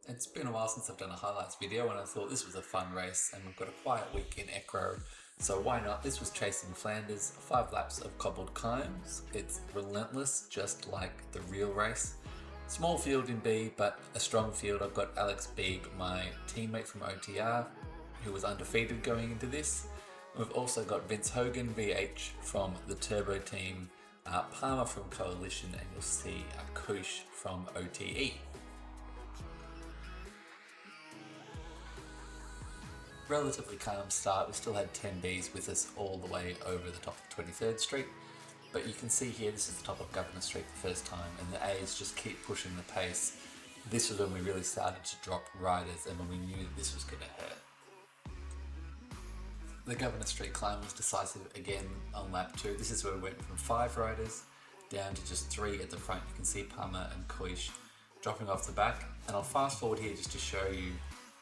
It's been a while since I've done a highlights video and I thought this was a fun race and we've got a quiet week in ECRO, so why not? This was chasing Flanders, 5 laps of cobbled climbs. It's relentless, just like the real race. Small field in B, but a strong field. I've got Alex Beeg, my teammate from OTR, who was undefeated going into this. We've also got Vince Hogan, VH from the Turbo team, Palmer from Coalition, and you'll see Kush from OTE. Relatively calm start. We still had 10 Bs with us all the way over the top of 23rd Street. But you can see here, this is the top of Governor Street the first time, and the A's just keep pushing the pace. This was when we really started to drop riders and when we knew that this was going to hurt. The Governor Street climb was decisive again on lap 2. This is where we went from 5 riders down to just 3 at the front. You can see Palmer and Kuish dropping off the back. And I'll fast forward here just to show you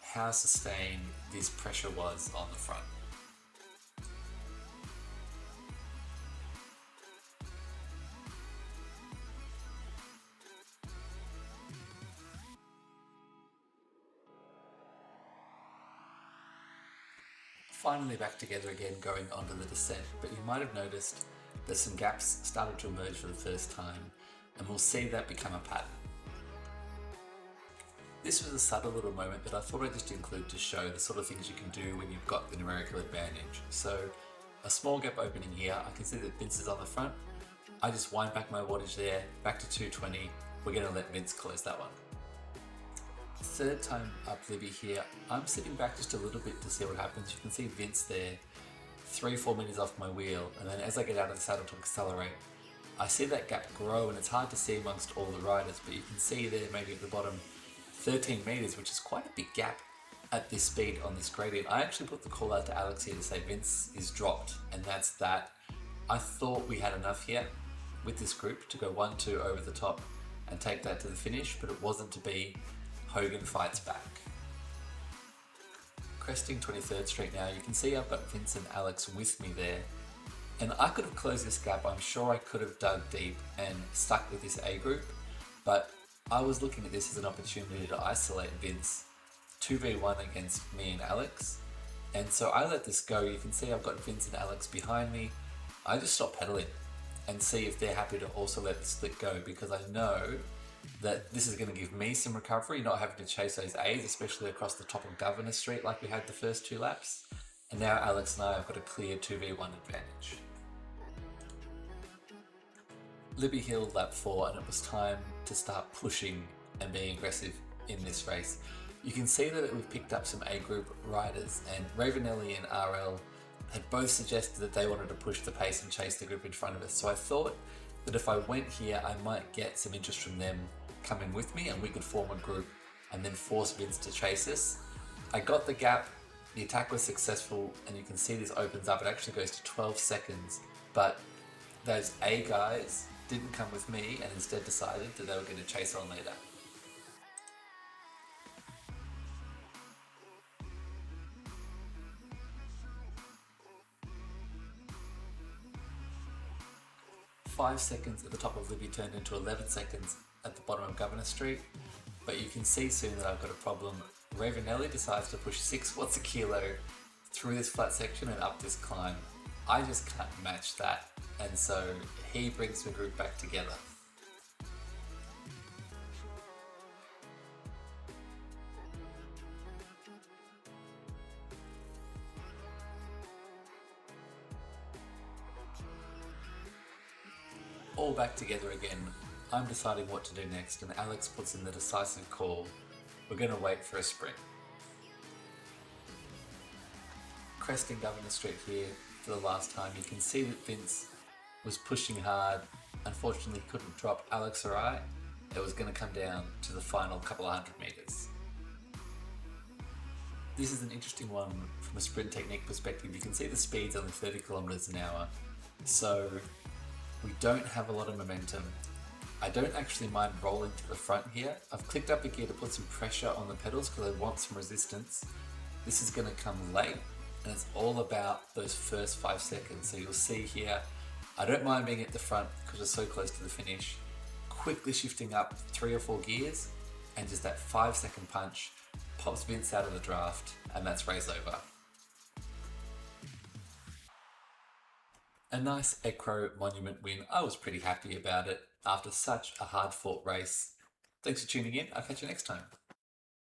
how sustained this pressure was on the front. Finally back together again going onto the descent, but you might have noticed that some gaps started to emerge for the first time, and we'll see that become a pattern. This was a subtle little moment that I thought I'd just include to show the sort of things you can do when you've got the numerical advantage. So a small gap opening here, I can see that Vince is on the front. I just wind back my wattage there, back to 220. We're going to let Vince close that one. Third time up Libby here, I'm sitting back just a little bit to see what happens. You can see Vince there, 3-4 meters off my wheel, and then as I get out of the saddle to accelerate, I see that gap grow, and it's hard to see amongst all the riders, but you can see there maybe at the bottom 13 meters, which is quite a big gap at this speed on this gradient. I actually put the call out to Alex here to say Vince is dropped, and that's that. I thought we had enough here with this group to go 1-2 over the top and take that to the finish, but it wasn't to be. Hogan fights back. Cresting 23rd Street now, you can see I've got Vince and Alex with me there, and I could have closed this gap. I'm sure I could have dug deep and stuck with this A group, but I was looking at this as an opportunity to isolate Vince 2v1 against me and Alex, and so I let this go. You can see I've got Vince and Alex behind me. I just stop pedaling and see if they're happy to also let the split go, because I know that this is going to give me some recovery, not having to chase those A's, especially across the top of Governor Street like we had the first 2 laps. And now Alex and I have got a clear 2v1 advantage. Libby Hill lap 4, and it was time to start pushing and being aggressive in this race. You can see that we've picked up some A group riders, and Ravenelli and RL had both suggested that they wanted to push the pace and chase the group in front of us. So I thought that if I went here, I might get some interest from them coming with me and we could form a group and then force Vince to chase us. I got the gap, the attack was successful, and you can see this opens up. It actually goes to 12 seconds, but those A guys didn't come with me and instead decided that they were going to chase on later. Five seconds at the top of Libby turned into 11 seconds at the bottom of Governor Street, but you can see soon that I've got a problem. Ravenelli decides to push 6 watts a kilo through this flat section and up this climb. I just can't match that, and so he brings the group back together. All back together again. I'm deciding what to do next, and Alex puts in the decisive call. We're going to wait for a sprint. Cresting Governor Street here for the last time. You can see that Vince was pushing hard. Unfortunately, couldn't drop Alex or I. It was going to come down to the final couple of 100 meters. This is an interesting one from a sprint technique perspective. You can see the speed's only 30 kilometers an hour, so we don't have a lot of momentum. I don't actually mind rolling to the front here. I've clicked up a gear to put some pressure on the pedals because I want some resistance. This is going to come late, and it's all about those first 5 seconds. So you'll see here, I don't mind being at the front because we're so close to the finish. Quickly shifting up 3 or 4 gears and just that 5-second punch pops Vince out of the draft, and that's race over. A nice ECRO Monument win. I was pretty happy about it after such a hard fought race. Thanks for tuning in. I'll catch you next time.